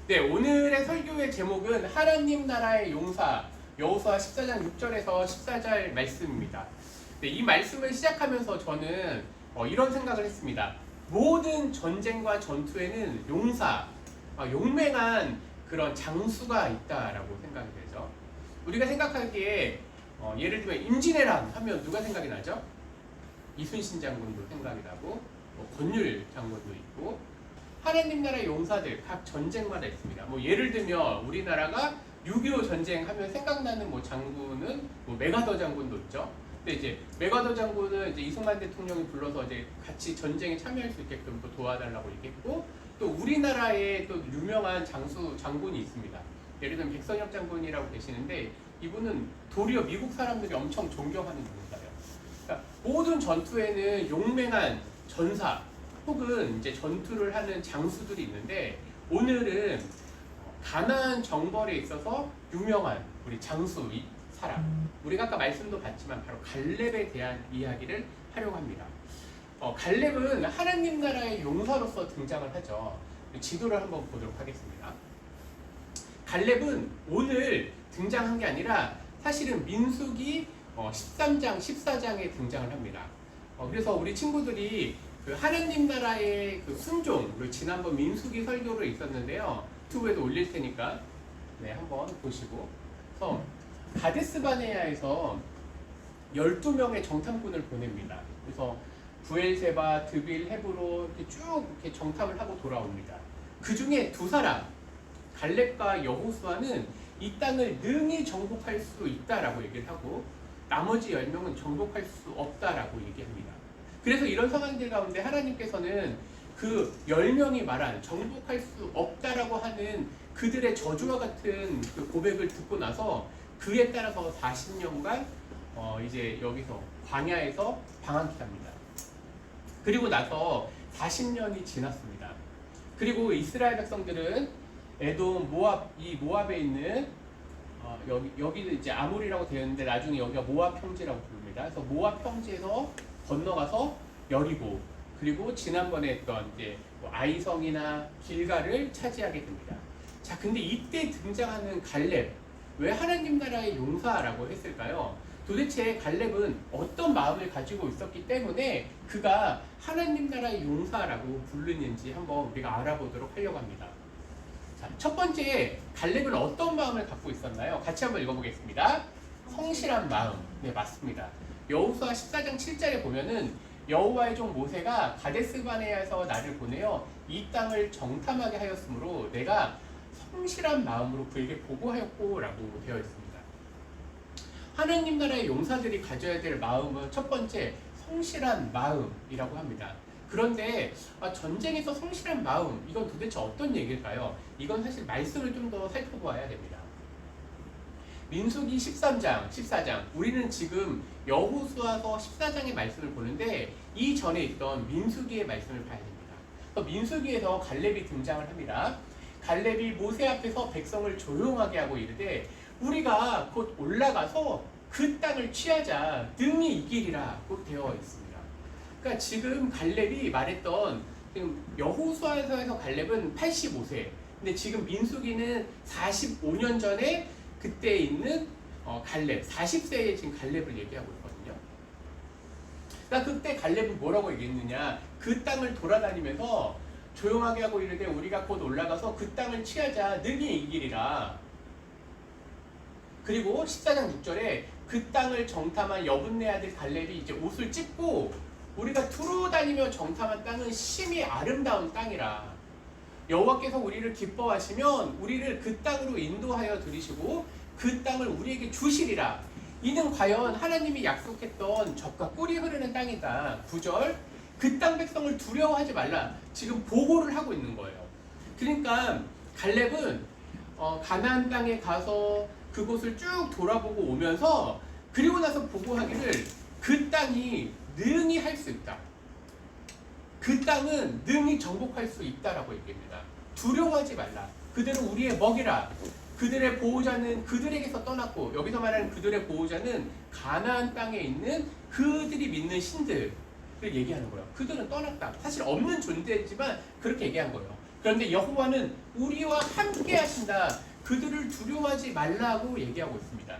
네, 오늘의 설교의 제목은 하나님 나라의 용사, 여호수아 14장 6절에서 14절 말씀입니다. 네, 이 말씀을 시작하면서 저는 이런 생각을 했습니다. 모든 전쟁과 전투에는 용사, 용맹한 그런 장수가 있다라고 생각이 되죠. 우리가 생각하기에 예를 들면 임진왜란 하면 누가 생각이 나죠? 이순신 장군도 생각이 나고 권율 장군도 있고 하나님 나라의 용사들 각 전쟁마다 있습니다. 예를 들면 우리나라가 6.25 전쟁 하면 생각나는 장군은 메가더 장군도 있죠. 근데 이제 메가더 장군은 이제 이승만 대통령이 불러서 이제 같이 전쟁에 참여할 수 있게끔 또 도와달라고 얘기했고, 또 우리나라에 또 유명한 장군이 있습니다. 예를 들면 백선엽 장군이라고 계시는데 이분은 도리어 미국 사람들이 엄청 존경하는 용사예요. 그러니까 모든 전투에는 용맹한 전사 혹은 이제 전투를 하는 장수들이 있는데, 오늘은 가나안 정벌에 있어서 유명한 우리 장수 사람, 우리가 아까 말씀도 봤지만 바로 갈렙에 대한 이야기를 하려고 합니다. 갈렙은 하나님 나라의 용사로서 등장을 하죠. 지도를 한번 보도록 하겠습니다. 갈렙은 오늘 등장한 게 아니라 사실은 민수기 13장, 14장에 등장을 합니다. 그래서 우리 친구들이 그 하나님 나라의 그 순종을 지난번 민수기 설교로 있었는데요. 유튜브에도 올릴 테니까 한번 보시고. 그래서 가데스바네아에서 12명의 정탐꾼을 보냅니다. 그래서 부엘세바, 드빌, 헤브론 이렇게 정탐을 하고 돌아옵니다. 그 중에 두 사람, 갈렙과 여호수아는 이 땅을 능히 정복할 수 있다라고 얘기를 하고, 나머지 10명은 정복할 수 없다라고 얘기합니다. 그래서 이런 상황들 가운데 하나님께서는 그 10명이 말한 정복할 수 없다라고 하는 그들의 저주와 같은 그 고백을 듣고 나서 그에 따라서 40년간 이제 여기서 광야에서 방황케 합니다. 그리고 나서 40년이 지났습니다. 그리고 이스라엘 백성들은 에돔, 모압, 이 모압에 있는 여기는 이제 아몰이라고 되어 있는데 나중에 여기가 모압 평지라고 부릅니다. 그래서 모압 평지에서 건너가서 여리고, 그리고 지난번에 했던 이제 아이성이나 길가를 차지하게 됩니다. 자, 근데 이때 등장하는 갈렙, 왜 하나님 나라의 용사라고 했을까요? 도대체 갈렙은 어떤 마음을 가지고 있었기 때문에 그가 하나님 나라의 용사라고 부르는지 한번 우리가 알아보도록 하려고 합니다. 자, 첫 번째, 갈렙은 어떤 마음을 갖고 있었나요? 같이 한번 읽어보겠습니다. 성실한 마음. 네, 맞습니다. 여호수아 14장 7절에 보면은 여호와의 종 모세가 가데스바네아에서 나를 보내어 이 땅을 정탐하게 하였으므로 내가 성실한 마음으로 그에게 보고하였고 라고 되어 있습니다. 하나님 나라의 용사들이 가져야 될 마음은 첫 번째, 성실한 마음이라고 합니다. 그런데 전쟁에서 성실한 마음, 이건 도대체 어떤 얘기일까요? 이건 사실 말씀을 좀 더 살펴보아야 됩니다. 민수기 13장, 14장, 우리는 지금 여호수아서 14장의 말씀을 보는데 이 전에 있던 민수기의 말씀을 봐야 됩니다. 민수기에서 갈렙이 등장을 합니다. 갈렙이 모세 앞에서 백성을 조용하게 하고 이르되 우리가 곧 올라가서 그 땅을 취하자 능히 이기리라고 되어 있습니다. 그러니까 지금 갈렙이 말했던, 지금 여호수아에서 갈렙은 85세, 근데 지금 민수기는 45년 전에 그때 있는 갈렙, 40세의 지금 갈렙을 얘기하고 있거든요. 그러니까 그때 갈렙은 뭐라고 얘기했느냐, 그 땅을 돌아다니면서 조용하게 하고 이르되 우리가 곧 올라가서 그 땅을 취하자 능히 이기리라. 그리고 14장 6절에 그 땅을 정탐한 여분네 아들 갈렙이 이제 옷을 찢고 우리가 두루 다니며 정탐한 땅은 심히 아름다운 땅이라. 여호와께서 우리를 기뻐하시면 우리를 그 땅으로 인도하여 들이시고 그 땅을 우리에게 주시리라. 이는 과연 하나님이 약속했던 젖과 꿀이 흐르는 땅이다. 9절, 그 땅 백성을 두려워하지 말라. 지금 보고를 하고 있는 거예요. 그러니까 갈렙은 가나안 땅에 가서 그곳을 쭉 돌아보고 오면서 그리고 나서 보고하기를 그 땅이 능히 할 수 있다. 그 땅은 능히 정복할 수 있다라고 얘기합니다. 두려워하지 말라. 그들은 우리의 먹이라. 그들의 보호자는 그들에게서 떠났고, 여기서 말하는 그들의 보호자는 가나안 땅에 있는 그들이 믿는 신들을 얘기하는 거예요. 그들은 떠났다. 사실 없는 존재지만 그렇게 얘기한 거예요. 그런데 여호와는 우리와 함께 하신다. 그들을 두려워하지 말라고 얘기하고 있습니다.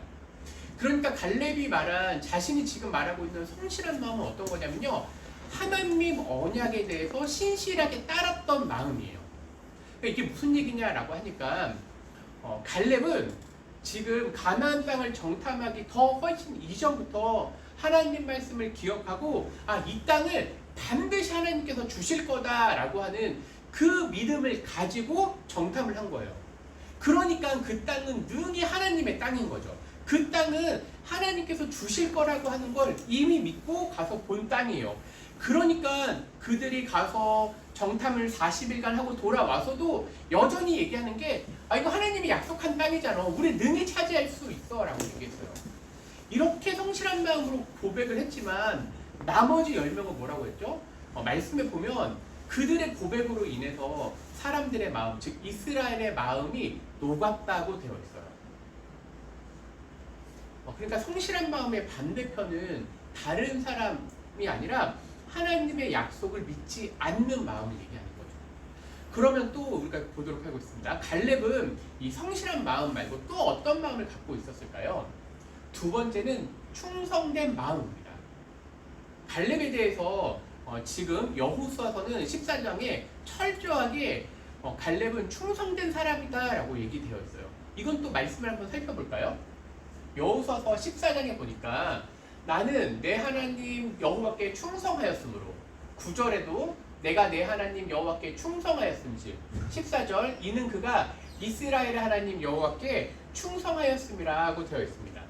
그러니까 갈렙이 말한 자신이 지금 말하고 있는 성실한 마음은 어떤 거냐면요. 하나님 언약에 대해서 신실하게 따랐던 마음이에요. 그러니까 이게 무슨 얘기냐라고 하니까 갈렙은 지금 가나안 땅을 정탐하기 더 훨씬 이전부터 하나님 말씀을 기억하고 이 땅을 반드시 하나님께서 주실 거다라고 하는 그 믿음을 가지고 정탐을 한 거예요. 그러니까 그 땅은 능히 하나님의 땅인 거죠. 그 땅은 하나님께서 주실 거라고 하는 걸 이미 믿고 가서 본 땅이에요. 그러니까 그들이 가서 정탐을 40일간 하고 돌아와서도 여전히 얘기하는 게 이거 하나님이 약속한 땅이잖아. 우리 능히 차지할 수 있어 라고 얘기했어요. 이렇게 성실한 마음으로 고백을 했지만 나머지 10명은 뭐라고 했죠? 말씀에 보면 그들의 고백으로 인해서 사람들의 마음, 즉 이스라엘의 마음이 녹았다고 되어 있어요. 그러니까 성실한 마음의 반대편은 다른 사람이 아니라 하나님의 약속을 믿지 않는 마음을 얘기하는 거죠. 그러면 또 우리가 보도록 하고 있습니다. 갈렙은 이 성실한 마음 말고 또 어떤 마음을 갖고 있었을까요? 두 번째는 충성된 마음입니다. 갈렙에 대해서 지금 여호수아서는 14장에 철저하게 갈렙은 충성된 사람이다 라고 얘기되어 있어요. 이건 또 말씀을 한번 살펴볼까요? 여호수아서 14장에 보니까 나는 내 하나님 여호와께 충성하였으므로 9절에도 내가 내 하나님 여호와께 충성하였음즉 14절 이는 그가 이스라엘의 하나님 여호와께 충성하였음이라고 되어 있습니다.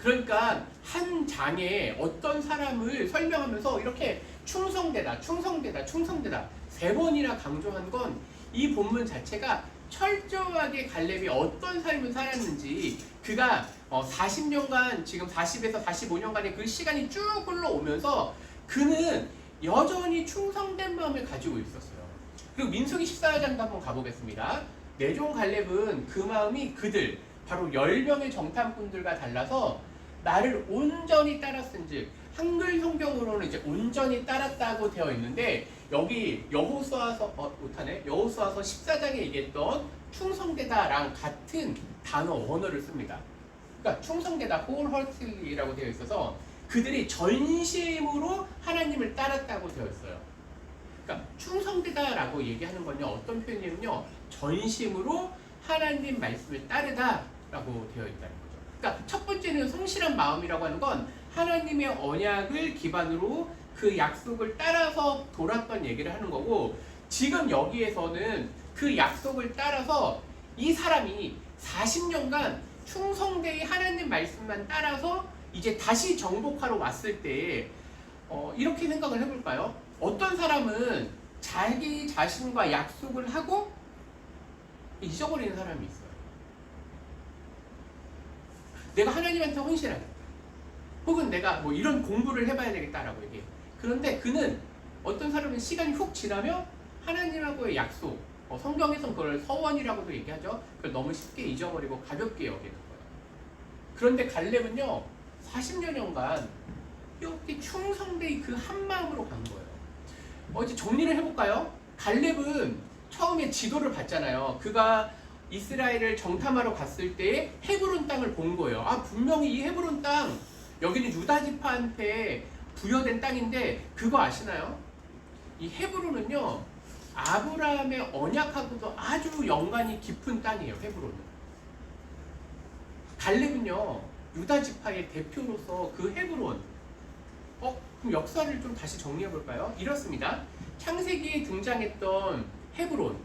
그러니까 한 장에 어떤 사람을 설명하면서 이렇게 충성되다, 충성되다, 충성되다 3번이나 강조한 건 이 본문 자체가 철저하게 갈렙이 어떤 삶을 살았는지 그가 40년간 지금 40에서 45년간의 그 시간이 쭉 흘러오면서 그는 여전히 충성된 마음을 가지고 있었어요. 그리고 민수기 14장도 한번 가보겠습니다. 내종 갈렙은 그 마음이 그들 바로 10명의 정탐꾼들과 달라서 나를 온전히 따랐은즉 한글 성경으로는 이제 온전히 따랐다고 되어 있는데 여기 여호수아서 여호수아서 14장에 얘기했던 충성되다랑 같은 단어 원어를 씁니다. 그러니까 충성되다 wholeheartedly라고 되어 있어서 그들이 전심으로 하나님을 따랐다고 되어 있어요. 그러니까 충성되다라고 얘기하는 건요 어떤 표현이냐면요 전심으로 하나님 말씀을 따르다라고 되어 있다는 거죠. 그러니까 첫 번째는 성실한 마음이라고 하는 건 하나님의 언약을 기반으로 그 약속을 따라서 돌았던 얘기를 하는 거고 지금 여기에서는 그 약속을 따라서 이 사람이 40년간 충성되이 하나님 말씀만 따라서 이제 다시 정복하러 왔을 때 이렇게 생각을 해볼까요? 어떤 사람은 자기 자신과 약속을 하고 잊어버리는 사람이 있어요. 내가 하나님한테 헌신하겠다. 혹은 내가 뭐 이런 공부를 해봐야 되겠다라고 얘기해요. 그런데 그는 어떤 사람은 시간이 훅 지나면 하나님하고의 약속, 성경에서는 그걸 서원이라고도 얘기하죠. 그걸 너무 쉽게 잊어버리고 가볍게 여기는 거예요. 그런데 갈렙은요 40년간 이렇게 충성되이 그 한 마음으로 간 거예요. 이제 정리를 해볼까요? 갈렙은 처음에 지도를 봤잖아요. 그가 이스라엘을 정탐하러 갔을 때 헤브론 땅을 본 거예요. 분명히 이 헤브론 땅 여기는 유다 지파한테 부여된 땅인데 그거 아시나요? 이 헤브론은요 아브라함의 언약하고도 아주 연관이 깊은 땅이에요. 헤브론은. 갈렙은요 유다 지파의 대표로서 그 헤브론 그럼 역사를 좀 다시 정리해 볼까요? 이렇습니다. 창세기에 등장했던 헤브론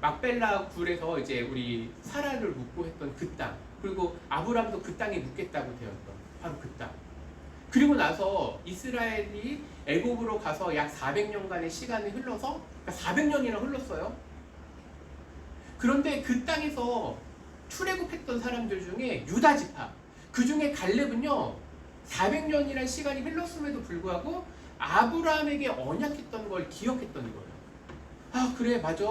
막벨라 굴에서 이제 우리 사라를 묻고 했던 그 땅, 그리고 아브람도 그 땅에 묻겠다고 되었던 바로 그 땅. 그리고 나서 이스라엘이 애굽으로 가서 약 400년간의 시간이 흘러서 400년이나 흘렀어요. 그런데 그 땅에서 출애굽했던 사람들 중에 유다 지파, 그 중에 갈렙은요 400년이라는 시간이 흘렀음에도 불구하고 아브라함에게 언약했던 걸 기억했던 거예요. 그래 맞아.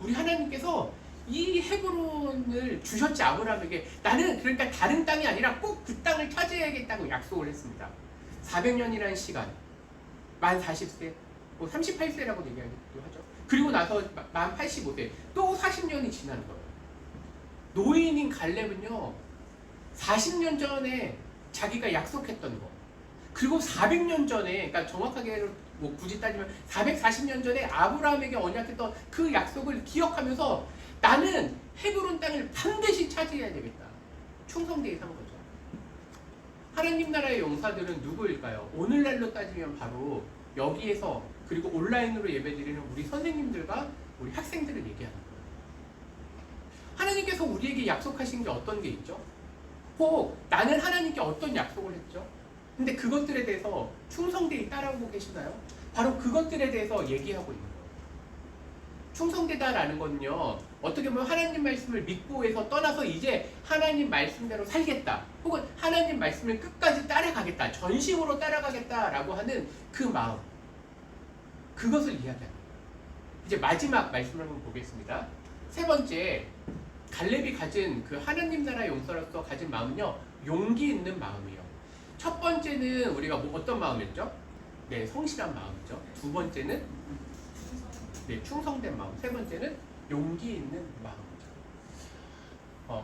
우리 하나님께서 이 헤브론을 주셨지 아브라함에게. 나는 그러니까 다른 땅이 아니라 꼭 그 땅을 차지해야겠다고 약속을 했습니다. 400년이라는 시간, 만 40세, 38세라고 얘기하기도 하죠. 그리고 나서 만 85세 또 40년이 지난 거예요. 노인인 갈렙은요 40년 전에 자기가 약속했던 거, 그리고 400년 전에, 그러니까 정확하게 뭐 굳이 따지면 440년 전에 아브라함에게 언약했던 그 약속을 기억하면서 나는 헤브론 땅을 반드시 차지해야 되겠다. 충성되게 산 거죠. 하나님 나라의 용사들은 누구일까요? 오늘날로 따지면 바로 여기에서, 그리고 온라인으로 예배드리는 우리 선생님들과 우리 학생들을 얘기하는 거예요. 하나님께서 우리에게 약속하신 게 어떤 게 있죠? 혹 나는 하나님께 어떤 약속을 했죠? 근데 그것들에 대해서 충성되게 따라오고 계시나요? 바로 그것들에 대해서 얘기하고 있는 거예요. 충성되다라는 건요, 어떻게 보면 하나님 말씀을 믿고 해서 떠나서 이제 하나님 말씀대로 살겠다, 혹은 하나님 말씀을 끝까지 따라가겠다, 전심으로 따라가겠다라고 하는 그 마음, 그것을 이야기합니다. 이제 마지막 말씀을 한번 보겠습니다. 세 번째, 갈렙이 가진 그 하나님 나라의 용사로서 가진 마음은요, 용기 있는 마음이에요. 첫 번째는 우리가 어떤 마음이었죠? 네, 성실한 마음이죠. 두 번째는 네, 충성된 마음. 세 번째는 용기 있는 마음이죠.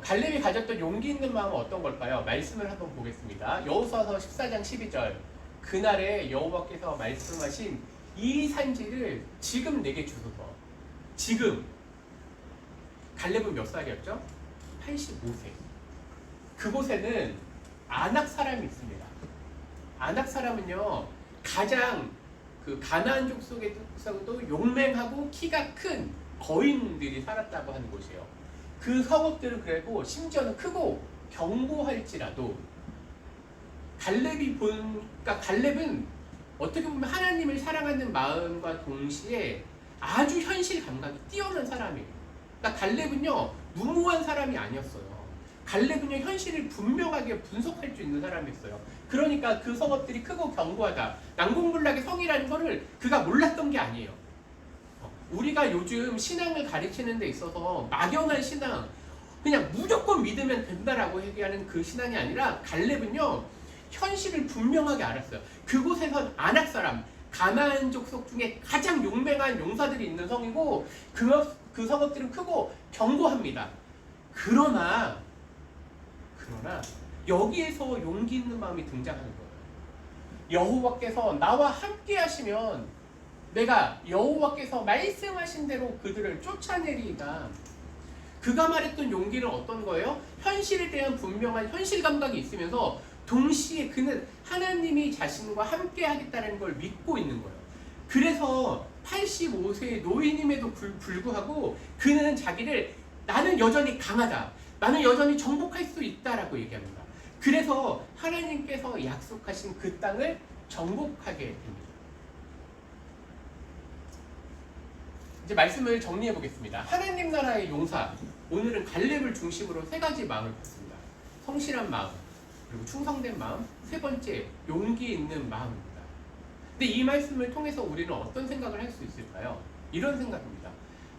갈렙이 가졌던 용기 있는 마음은 어떤 걸까요? 말씀을 한번 보겠습니다. 여호수아서 14장 12절. 그날에 여호와께서 말씀하신 이 산지를 지금 내게 주소서. 지금 갈렙은 몇 살이었죠? 85세. 그곳에는 아낙 사람이 있습니다. 아낙 사람은요, 가장 그 가나안 족속에서도 용맹하고 키가 큰 거인들이 살았다고 하는 곳이에요. 그 성읍들은 그리고 심지어는 크고 견고할지라도 그러니까 갈렙은 어떻게 보면 하나님을 사랑하는 마음과 동시에 아주 현실 감각이 뛰어난 사람이에요. 그러니까 갈렙은요 무모한 사람이 아니었어요. 갈렙은요 현실을 분명하게 분석할 수 있는 사람이었어요. 그러니까 그 성읍들이 크고 견고하다, 난공불락의 성이라는 거를 그가 몰랐던 게 아니에요. 우리가 요즘 신앙을 가르치는 데 있어서 막연한 신앙, 그냥 무조건 믿으면 된다라고 얘기하는 그 신앙이 아니라 갈렙은요 현실을 분명하게 알았어요. 그곳에선 아낙 사람, 가나안 족속 중에 가장 용맹한 용사들이 있는 성이고 그 성읍들은 크고 견고합니다. 그러나 여기에서 용기 있는 마음이 등장하는 거예요. 여호와께서 나와 함께 하시면 내가 여호와께서 말씀하신 대로 그들을 쫓아내리이다. 그가 말했던 용기는 어떤 거예요? 현실에 대한 분명한 현실 감각이 있으면서 동시에 그는 하나님이 자신과 함께 하겠다는 걸 믿고 있는 거예요. 그래서 85세의 노인임에도 불구하고 그는 자기를 나는 여전히 강하다, 나는 여전히 정복할 수 있다라고 얘기합니다. 그래서 하나님께서 약속하신 그 땅을 정복하게 됩니다. 이제 말씀을 정리해 보겠습니다. 하나님 나라의 용사, 오늘은 갈렙을 중심으로 세 가지 마음을 봤습니다. 성실한 마음, 그리고 충성된 마음, 세 번째 용기 있는 마음입니다. 근데 이 말씀을 통해서 우리는 어떤 생각을 할 수 있을까요? 이런 생각입니다.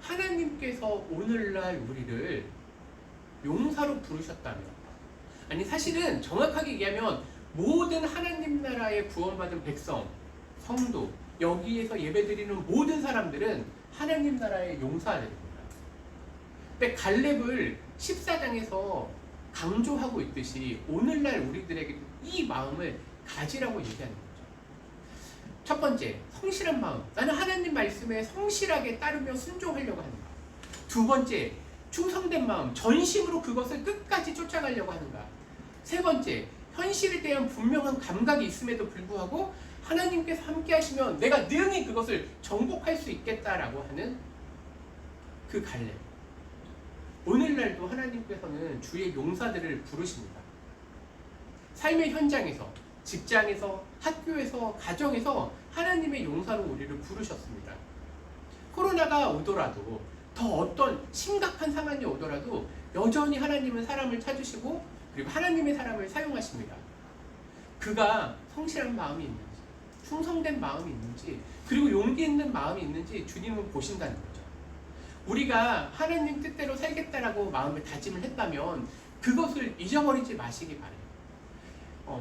하나님께서 오늘날 우리를 용사로 부르셨다면, 아니 사실은 정확하게 얘기하면 모든 하나님 나라의 구원받은 백성, 성도, 여기에서 예배드리는 모든 사람들은 하나님 나라의 용사들입니다. 근데 갈렙을 14장에서 강조하고 있듯이 오늘날 우리들에게 이 마음을 가지라고 얘기하는 거죠. 첫 번째, 성실한 마음. 나는 하나님 말씀에 성실하게 따르며 순종하려고 하는가. 두 번째, 충성된 마음. 전심으로 그것을 끝까지 쫓아가려고 하는가. 세 번째, 현실에 대한 분명한 감각이 있음에도 불구하고 하나님께서 함께 하시면 내가 능히 그것을 정복할 수 있겠다라고 하는 그 갈렙. 오늘날도 하나님께서는 주의 용사들을 부르십니다. 삶의 현장에서, 직장에서, 학교에서, 가정에서 하나님의 용사로 우리를 부르셨습니다. 코로나가 오더라도, 더 어떤 심각한 상황이 오더라도 여전히 하나님은 사람을 찾으시고 그리고 하나님의 사람을 사용하십니다. 그가 성실한 마음이 있는지, 충성된 마음이 있는지, 그리고 용기 있는 마음이 있는지 주님은 보신다는 거죠. 우리가 하나님 뜻대로 살겠다라고 마음을 다짐을 했다면 그것을 잊어버리지 마시기 바래요.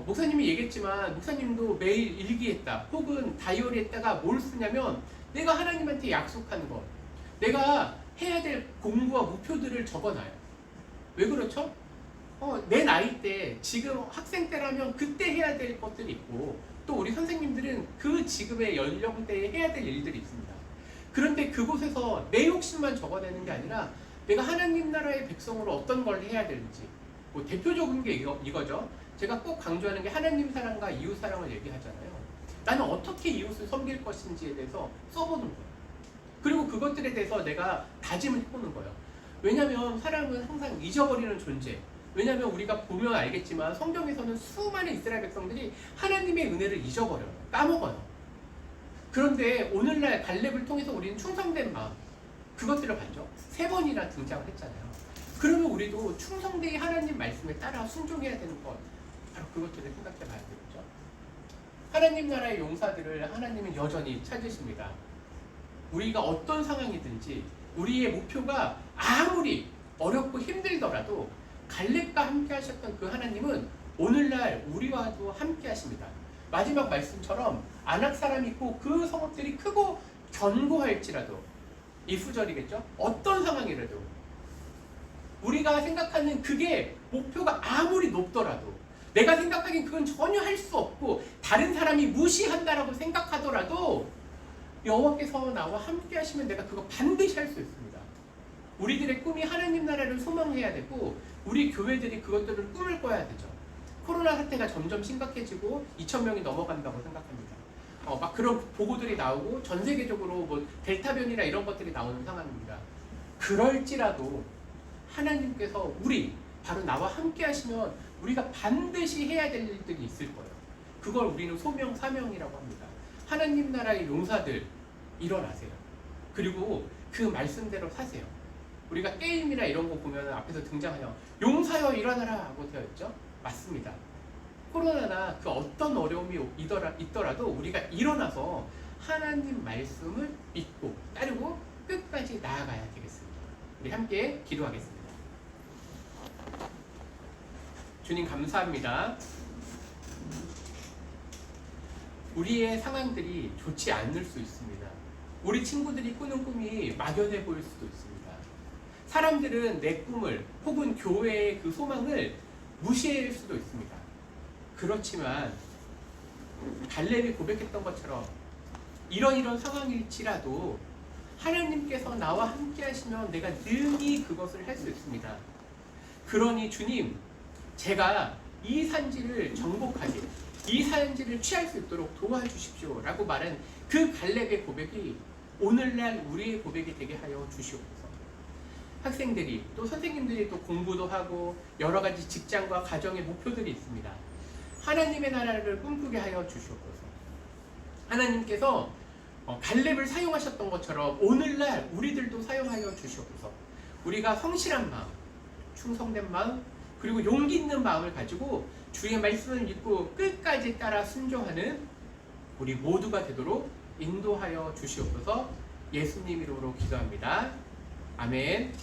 목사님이 얘기했지만 목사님도 매일 일기했다, 혹은 다이어리에다가 뭘 쓰냐면 내가 하나님한테 약속한 것, 내가 해야 될 공부와 목표들을 적어놔요. 왜 그렇죠? 내 나이 때 지금 학생 때라면 그때 해야 될 것들이 있고 또 우리 선생님들은 그 지금의 연령대에 해야 될 일들이 있습니다. 그런데 그곳에서 내 욕심만 적어내는 게 아니라 내가 하나님 나라의 백성으로 어떤 걸 해야 되는지 뭐 대표적인 게 이거죠. 제가 꼭 강조하는 게 하나님 사랑과 이웃 사랑을 얘기하잖아요. 나는 어떻게 이웃을 섬길 것인지에 대해서 써보는 거예요. 그리고 그것들에 대해서 내가 다짐을 해보는 거예요. 왜냐하면 사람은 항상 잊어버리는 존재. 왜냐하면 우리가 보면 알겠지만 성경에서는 수많은 이스라엘 백성들이 하나님의 은혜를 잊어버려요. 까먹어요. 그런데 오늘날 갈렙을 통해서 우리는 충성된 마음 그것들을 봤죠. 3번이나 등장을 했잖아요. 그러면 우리도 충성되이 하나님 말씀에 따라 순종해야 되는 것 바로 그것들을 생각해 봐야 되겠죠. 하나님 나라의 용사들을 하나님은 여전히 찾으십니다. 우리가 어떤 상황이든지 우리의 목표가 아무리 어렵고 힘들더라도 갈렙과 함께 하셨던 그 하나님은 오늘날 우리와도 함께 하십니다. 마지막 말씀처럼 아낙 사람이 있고 그 성읍들이 크고 견고할지라도 이 후절이겠죠. 어떤 상황이라도 우리가 생각하는 그게 목표가 아무리 높더라도 내가 생각하기엔 그건 전혀 할 수 없고 다른 사람이 무시한다라고 생각하더라도 여호와께서 나와 함께 하시면 내가 그거 반드시 할 수 있습니다. 우리들의 꿈이 하나님 나라를 소망해야 되고 우리 교회들이 그것들을 꿈을 꿔야 되죠. 코로나 사태가 점점 심각해지고 2,000명이 넘어간다고 생각합니다. 막 그런 보고들이 나오고 전 세계적으로 뭐 델타 변이나 이런 것들이 나오는 상황입니다. 그럴지라도 하나님께서 바로 나와 함께 하시면 우리가 반드시 해야 될 일들이 있을 거예요. 그걸 우리는 소명, 사명이라고 합니다. 하나님 나라의 용사들 일어나세요. 그리고 그 말씀대로 사세요. 우리가 게임이나 이런 거 보면 앞에서 등장하여 용사여 일어나라 하고 되어 있죠. 맞습니다. 코로나나 그 어떤 어려움이 있더라도 우리가 일어나서 하나님 말씀을 믿고 따르고 끝까지 나아가야 되겠습니다. 우리 함께 기도하겠습니다. 주님 감사합니다. 우리의 상황들이 좋지 않을 수 있습니다. 우리 친구들이 꾸는 꿈이 막연해 보일 수도 있습니다. 사람들은 내 꿈을 혹은 교회의 그 소망을 무시할 수도 있습니다. 그렇지만 갈렙이 고백했던 것처럼 이런 상황일지라도 하나님께서 나와 함께 하시면 내가 능히 그것을 할 수 있습니다. 그러니 주님, 제가 이 산지를 정복하게, 이 산지를 취할 수 있도록 도와주십시오 라고 말한 그 갈렙의 고백이 오늘날 우리의 고백이 되게 하여 주시옵소서. 학생들이 또 선생님들이 또 공부도 하고 여러 가지 직장과 가정의 목표들이 있습니다. 하나님의 나라를 꿈꾸게 하여 주시옵소서. 하나님께서 갈렙을 사용하셨던 것처럼 오늘날 우리들도 사용하여 주시옵소서. 우리가 성실한 마음, 충성된 마음, 그리고 용기 있는 마음을 가지고 주의 말씀을 믿고 끝까지 따라 순종하는 우리 모두가 되도록 인도하여 주시옵소서. 예수님 이름으로 기도합니다. 아멘.